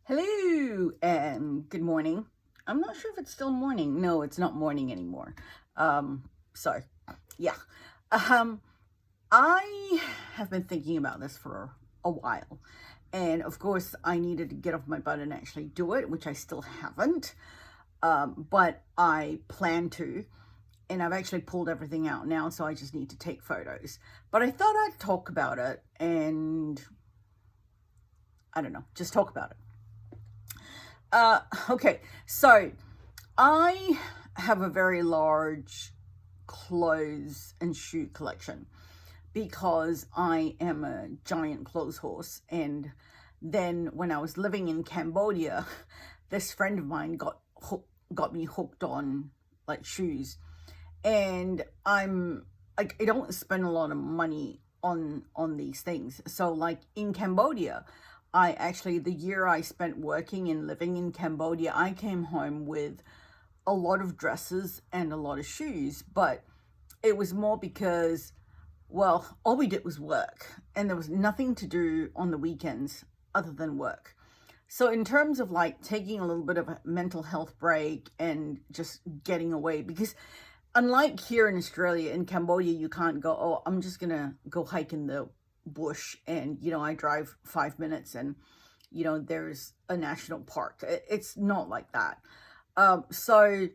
Hello and good morning. I'm not sure if it's still morning. No, it's not morning anymore. So yeah. Um, I have been thinking about this for a while. And of course, I needed to get off my butt and actually do it, which I still haven't. But I plan to. And I've actually pulled everything out now, so I just need to take photos. But I thought I'd talk about it and I don't know, just talk about it. Okay, so I have a very large clothes and shoe collection because I am a giant clothes horse. And then when I was living in Cambodia, this friend of mine got me hooked on like shoes. And I don't spend a lot of money on these things. So like in Cambodia, the year I spent working and living in Cambodia, I came home with a lot of dresses and a lot of shoes, but it was more because, well, all we did was work and there was nothing to do on the weekends other than work. So in terms of like taking a little bit of a mental health break and just getting away, because unlike here in Australia, in Cambodia, you can't go, oh, I'm just going to go hike in the bush and I drive 5 minutes and there's a national park. It's not like that. So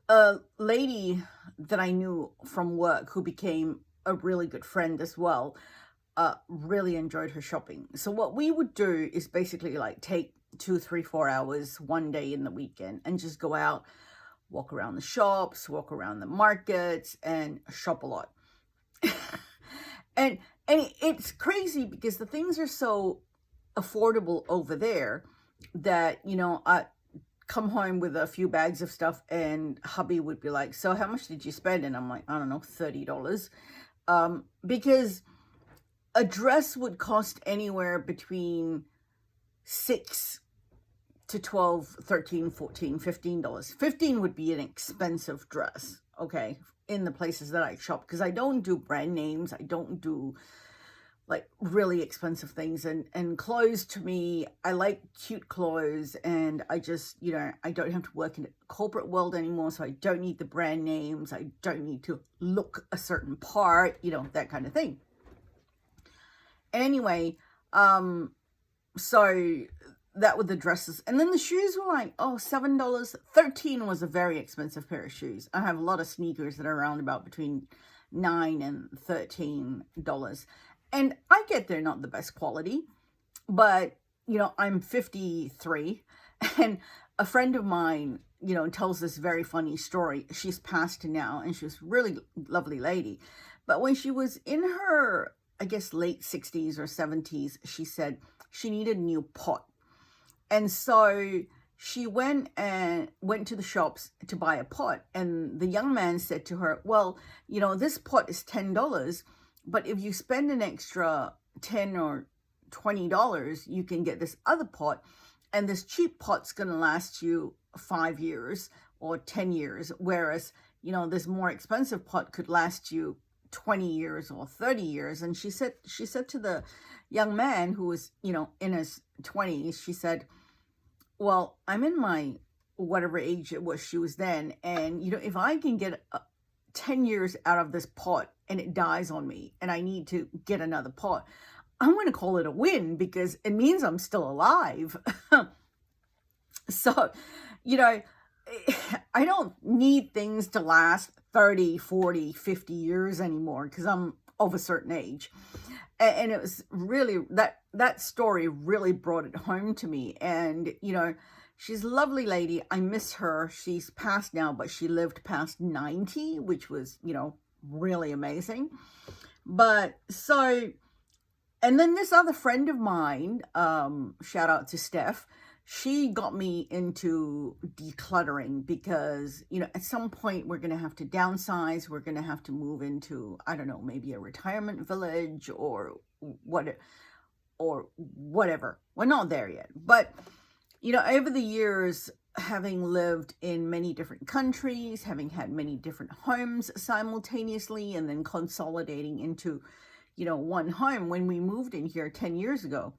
a lady that I knew from work who became a really good friend as well really enjoyed her shopping. So what we would do is basically like take 2, 3, 4 hours one day in the weekend and just go out, walk around the shops, walk around the markets, and shop a lot. And it's crazy because the things are so affordable over there that, I come home with a few bags of stuff and hubby would be like, so how much did you spend? And I'm like, I don't know, $30. Because a dress would cost anywhere between $6 to $12, $13, $14, $15. 15 would be an expensive dress, okay, in the places that I shop, because I don't do brand names. I don't do like really expensive things, and clothes to me, I like cute clothes, and I just, I don't have to work in the corporate world anymore, so I don't need the brand names. I don't need to look a certain part, that kind of thing. Anyway, so that with the dresses. And then the shoes were like, oh, $7. 13 was a very expensive pair of shoes. I have a lot of sneakers that are around about between $9 and $13. And I get they're not the best quality, but, I'm 53 and a friend of mine, tells this very funny story. She's passed now and she was a really lovely lady. But when she was in her, I guess, late 60s or 70s, she said she needed a new pot. And so she went to the shops to buy a pot. And the young man said to her, well, this pot is $10, but if you spend an extra $10 or $20, you can get this other pot. And this cheap pot's going to last you 5 years or 10 years. Whereas, this more expensive pot could last you 20 years or 30 years. And she said to the young man who was, in his 20s, she said, well, I'm in my whatever age it was she was then. And, if I can get 10 years out of this pot and it dies on me and I need to get another pot, I'm going to call it a win because it means I'm still alive. So, I don't need things to last 30, 40, 50 years anymore because I'm of a certain age. And it was really, that story really brought it home to me. And, she's a lovely lady. I miss her. She's passed now, but she lived past 90, which was, really amazing. But so, and then this other friend of mine, shout out to Steph, she got me into decluttering because, at some point we're going to have to downsize. We're going to have to move into, I don't know, maybe a retirement village or whatever. We're not there yet. But, over the years, having lived in many different countries, having had many different homes simultaneously, and then consolidating into, one home, when we moved in here 10 years ago,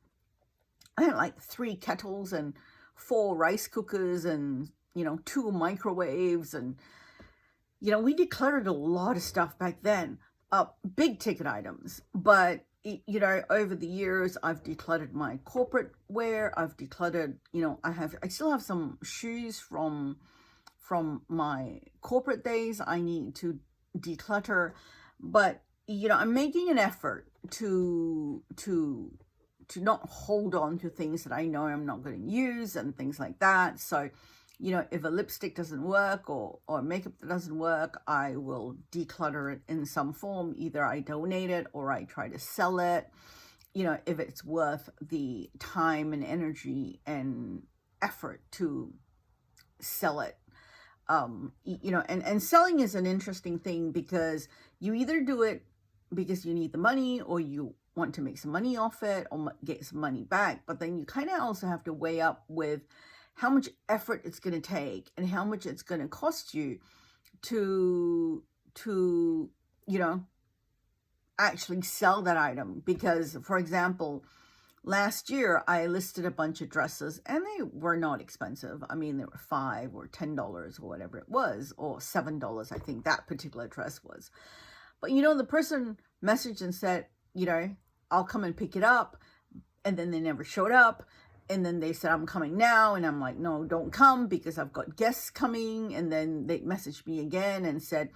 I had like 3 kettles and 4 rice cookers and, 2 microwaves. And, we decluttered a lot of stuff back then, big ticket items. But, over the years, I've decluttered my corporate wear. I've decluttered, I still have some shoes from my corporate days I need to declutter. But, I'm making an effort to not hold on to things that I know I'm not going to use and things like that. So, if a lipstick doesn't work or makeup that doesn't work, I will declutter it in some form. Either I donate it or I try to sell it, if it's worth the time and energy and effort to sell it. And selling is an interesting thing, because you either do it because you need the money, or you want to make some money off it or get some money back. But then you kind of also have to weigh up with how much effort it's going to take and how much it's going to cost you to actually sell that item. Because, for example, last year I listed a bunch of dresses and they were not expensive. I mean, they were $5 or $10 or whatever it was, or $7, I think that particular dress was. But, the person messaged and said, I'll come and pick it up. And then they never showed up. And then they said, I'm coming now. And I'm like, no, don't come, because I've got guests coming. And then they messaged me again and said,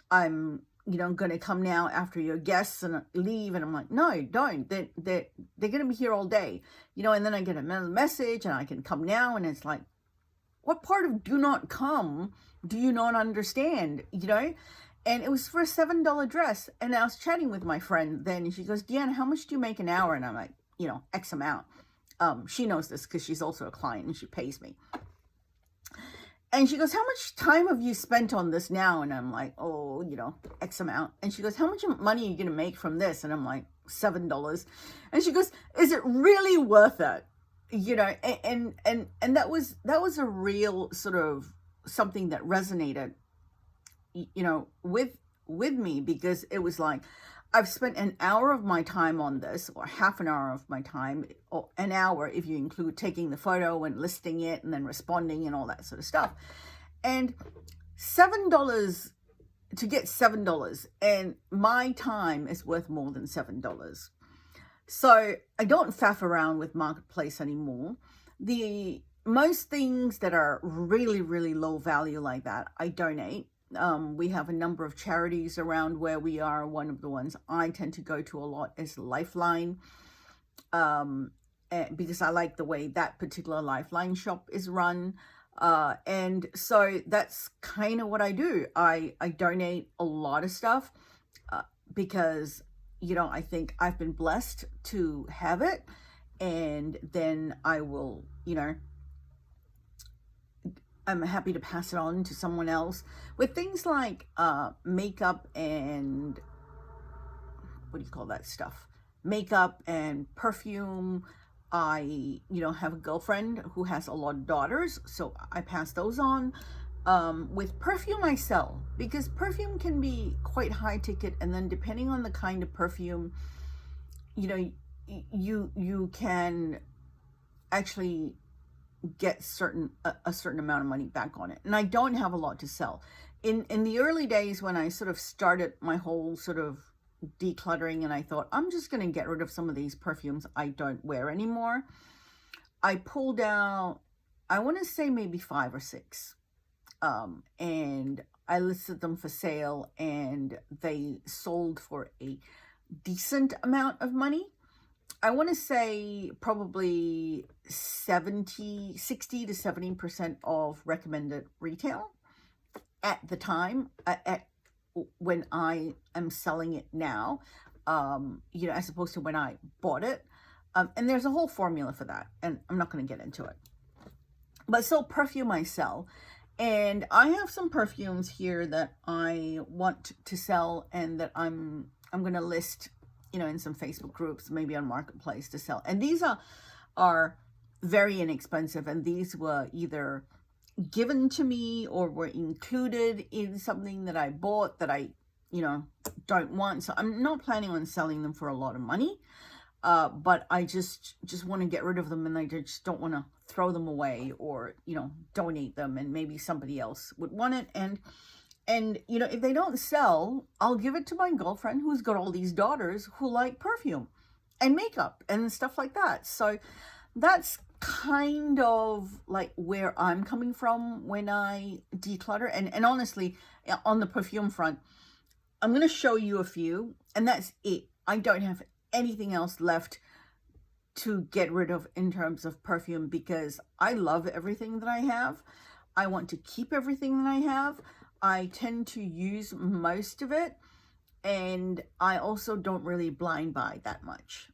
I'm, going to come now after your guests and leave. And I'm like, no, don't. They're going to be here all day. And then I get another message and I can come now. And it's like, what part of do not come do you not understand? And it was for a $7 dress. And I was chatting with my friend then, and she goes, Deanna, how much do you make an hour? And I'm like, X amount. She knows this because she's also a client and she pays me. And she goes, how much time have you spent on this now? And I'm like, oh, X amount. And she goes, how much money are you going to make from this? And I'm like, $7. And she goes, is it really worth it? And that was a real sort of something that resonated, with me, because it was like, I've spent an hour of my time on this, or half an hour of my time, or an hour if you include taking the photo and listing it and then responding and all that sort of stuff. And $7 to get $7, and my time is worth more than $7. So I don't faff around with Marketplace anymore. The most things that are really, really low value like that, I donate. We have a number of charities around where we are. One of the ones I tend to go to a lot is Lifeline, because I like the way that particular Lifeline shop is run. And so that's kind of what I do. I donate a lot of stuff, because, I think I've been blessed to have it. And then I will, I'm happy to pass it on to someone else. With things like makeup and, what do you call that stuff? Makeup and perfume. I, have a girlfriend who has a lot of daughters, so I pass those on. With perfume, I sell, because perfume can be quite high ticket, and then depending on the kind of perfume, you can actually get a certain amount of money back on it. And I don't have a lot to sell. In the early days when I sort of started my whole sort of decluttering, and I thought, I'm just going to get rid of some of these perfumes I don't wear anymore, I pulled out, I want to say maybe 5 or 6. And I listed them for sale, and they sold for a decent amount of money. I want to say probably 60 to 70% of recommended retail at the time, at when I am selling it now, as opposed to when I bought it. And there's a whole formula for that, and I'm not going to get into it. But so perfume I sell, and I have some perfumes here that I want to sell, and that I'm going to list, in some Facebook groups, maybe on Marketplace, to sell. And these are very inexpensive, and these were either given to me or were included in something that I bought that I, don't want. So I'm not planning on selling them for a lot of money. but I just want to get rid of them, and I just don't want to throw them away or, you know, donate them, and maybe somebody else would want it. And you know, if they don't sell, I'll give it to my girlfriend who's got all these daughters who like perfume and makeup and stuff like that. So that's kind of like where I'm coming from when I declutter. And honestly, on the perfume front, I'm going to show you a few, and that's it. I don't have anything else left to get rid of in terms of perfume, because I love everything that I have. I want to keep everything that I have. I tend to use most of it, and I also don't really blind buy that much.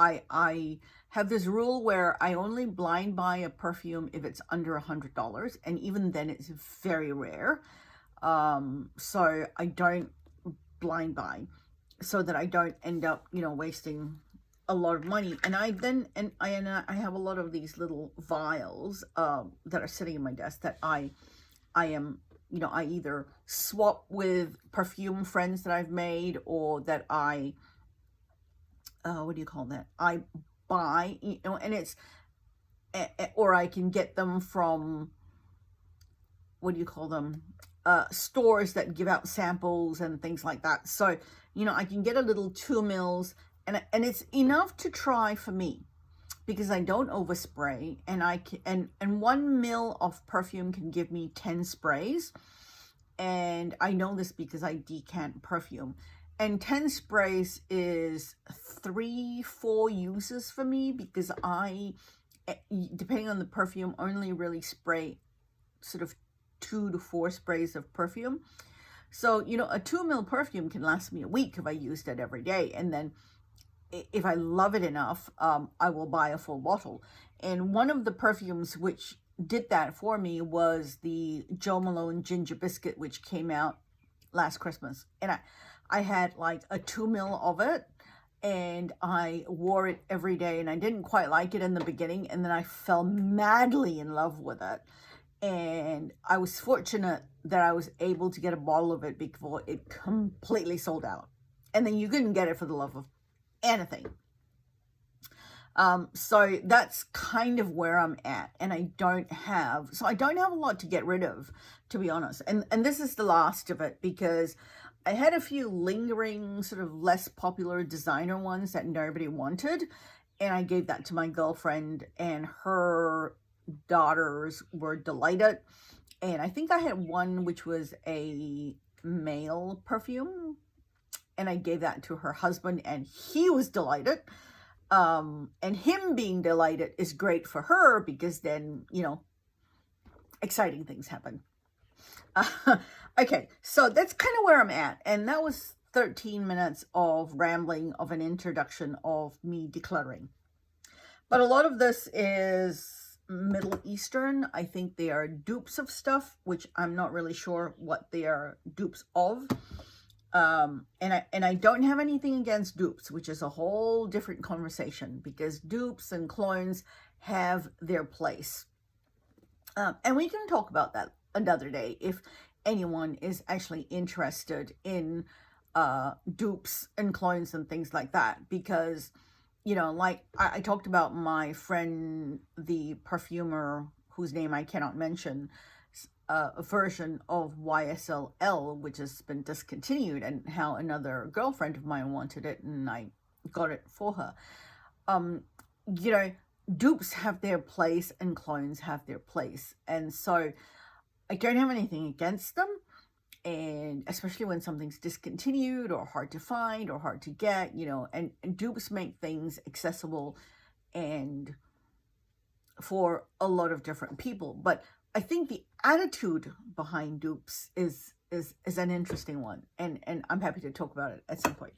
I have this rule where I only blind buy a perfume if it's under $100, and even then it's very rare. So I don't blind buy, so that I don't end up, you know, wasting a lot of money. And I have a lot of these little vials that are sitting in my desk that I am, you know, I either swap with perfume friends that I've made, or that I what do you call that, I buy, you know, and it's, or I can get them from, what do you call them, stores that give out samples and things like that. So, you know, I can get a little 2 mils, and it's enough to try for me, because I don't overspray, and I can, and 1 mil of perfume can give me 10 sprays. And I know this because I decant perfume, and 10 sprays is 3-4 uses for me, because I, depending on the perfume, only really spray sort of 2 to 4 sprays of perfume. So, you know, a 2 mil perfume can last me a week if I used it every day. And then if I love it enough, I will buy a full bottle. And one of the perfumes which did that for me was the Jo Malone Ginger Biscuit, which came out last Christmas. And I had like a 2 mil of it, and I wore it every day, and I didn't quite like it in the beginning, and then I fell madly in love with it. And I was fortunate that I was able to get a bottle of it before it completely sold out. And then you couldn't get it for the love of anything. So that's kind of where I'm at, and I don't have a lot to get rid of, to be honest. And this is the last of it, because I had a few lingering, sort of less popular designer ones that nobody wanted, and I gave that to my girlfriend, and her daughters were delighted. And I think I had one which was a male perfume, and I gave that to her husband, and he was delighted. And him being delighted is great for her, because then, you know, exciting things happen. Okay, so that's kind of where I'm at. And that was 13 minutes of rambling, of an introduction of me decluttering. But a lot of this is Middle Eastern. I think they are dupes of stuff, which I'm not really sure what they are dupes of. And I don't have anything against dupes, which is a whole different conversation, because dupes and clones have their place. And we can talk about that another day if anyone is actually interested in dupes and clones and things like that, because, you know, like I talked about my friend, the perfumer, whose name I cannot mention, a version of YSL, which has been discontinued, and how another girlfriend of mine wanted it, and I got it for her. You know, dupes have their place and clones have their place, and so I don't have anything against them. And especially when something's discontinued or hard to find or hard to get, you know, and dupes make things accessible and for a lot of different people. But I think the attitude behind dupes is an interesting one, and I'm happy to talk about it at some point.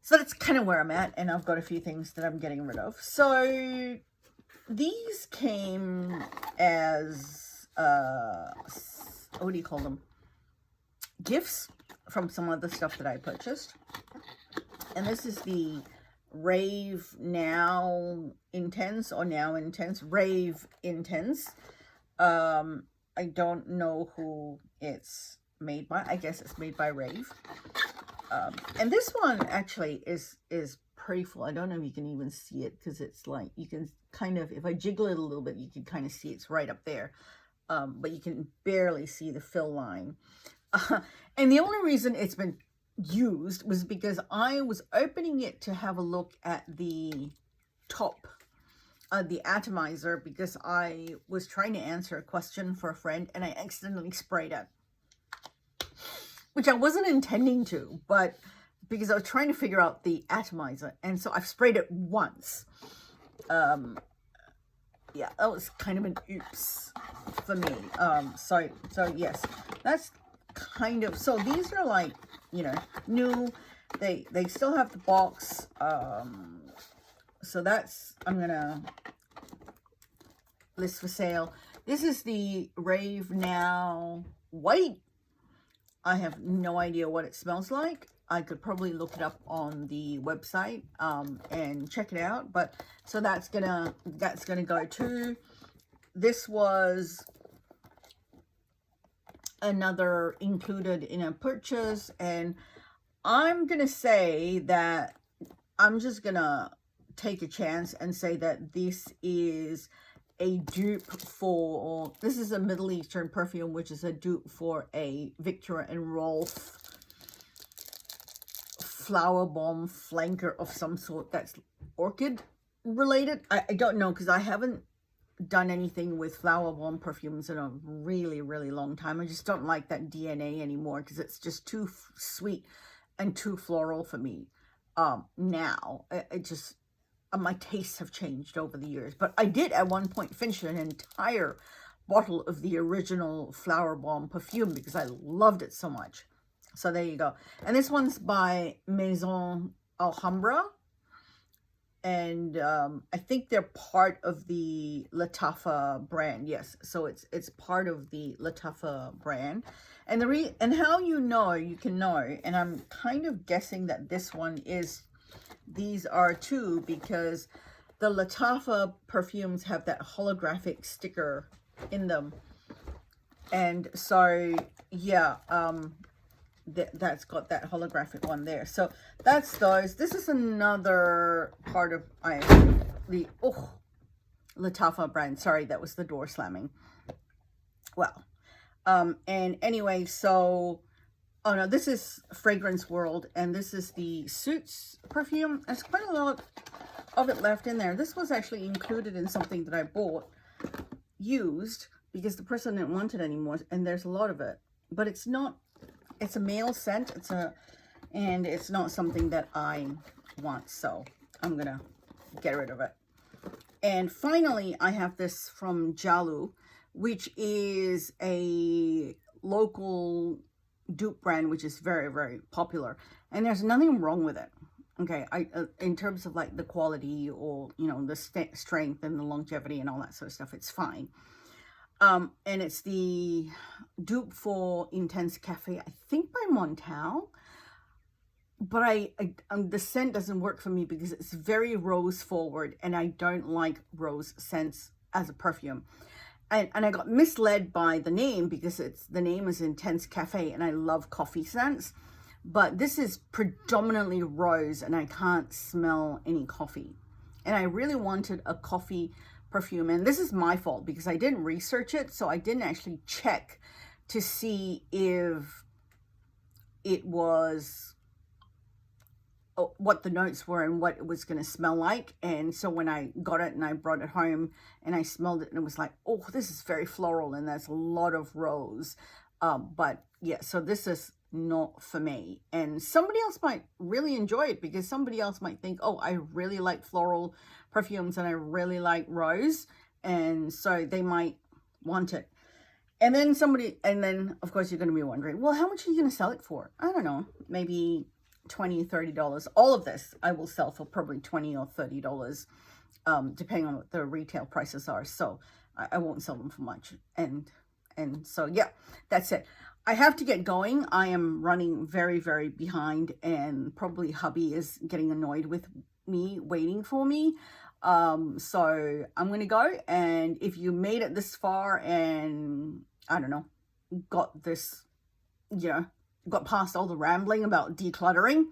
So that's kind of where I'm at, and I've got a few things that I'm getting rid of. So these came as what do you call them? Gifts from some of the stuff that I purchased. And this is the Rave Now Intense, or Now Intense, Rave Intense. I don't know who it's made by. I guess it's made by Rave. And this one actually is pretty full. I don't know if you can even see it because it's like, you can kind of, if I jiggle it a little bit, you can kind of see it's right up there. But you can barely see the fill line. And the only reason it's been used was because I was opening it to have a look at the top, the atomizer, because I was trying to answer a question for a friend and I accidentally sprayed it, which I wasn't intending to, but because I was trying to figure out the atomizer, and so I've sprayed it once. Yeah, that was kind of an oops for me. So yes, that's kind of, so these are like, you know, new. They still have the box. So that's, I'm gonna list for sale. This is the Rave Now White. I have no idea what it smells like. I could probably look it up on the website and check it out. But so that's gonna go too. This was another included in a purchase, and I'm gonna say that I'm just gonna take a chance and say that this is a dupe for, this is a Middle Eastern perfume, which is a dupe for a Victor and Rolf flower bomb flanker of some sort that's orchid related. I don't know, because I haven't done anything with flower bomb perfumes in a really, really long time. I just don't like that DNA anymore because it's just too sweet and too floral for me. Now, it just, my tastes have changed over the years. But I did at one point finish an entire bottle of the original flower bomb perfume because I loved it so much. So there you go. And this one's by Maison Alhambra. And I think they're part of the Lattafa brand. Yes, so it's part of the Lattafa brand. And and how you know, you can know, and I'm kind of guessing that this one is, these are too, because the Lattafa perfumes have that holographic sticker in them. And so, yeah, that's got that holographic one there. So that's those. This is another part of the Lattafa brand. Sorry, that was the door slamming. Well, and anyway, so, oh no, this is Fragrance World, and this is the Suits perfume. There's quite a lot of it left in there. This was actually included in something that I bought used because the person didn't want it anymore, and there's a lot of it. But it's not, it's a male scent, and it's not something that I want, so I'm gonna get rid of it. And finally, I have this from Jalu, which is a local dupe brand, which is very, very popular. And there's nothing wrong with it. Okay, in terms of like the quality or, you know, the strength and the longevity and all that sort of stuff, it's fine. And it's the dupe for Intense Cafe, I think by Montal. But the scent doesn't work for me because it's very rose forward, and I don't like rose scents as a perfume. And I got misled by the name because the name is Intense Cafe, and I love coffee scents. But this is predominantly rose, and I can't smell any coffee. And I really wanted a coffee perfume, and this is my fault because I didn't research it, so I didn't actually check to see if it was, what the notes were and what it was going to smell like. And so when I got it and I brought it home and I smelled it, and it was like, oh, this is very floral, and there's a lot of rose. But yeah, so this is not for me, and somebody else might really enjoy it because somebody else might think, oh, I really like floral perfumes and I really like rose, and so they might want it. And then of course you're going to be wondering, well, how much are you going to sell it for? I don't know, maybe $20, $30. All of this I will sell for probably $20 or $30, depending on what the retail prices are. So I won't sell them for much. And so yeah, that's it. I have to get going. I am running very, very behind, and probably hubby is getting annoyed with me waiting for me. So I'm going to go. And if you made it this far and, I don't know, got this, you know, got past all the rambling about decluttering,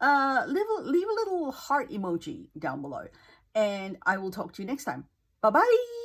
leave a little heart emoji down below. And I will talk to you next time. Bye-bye.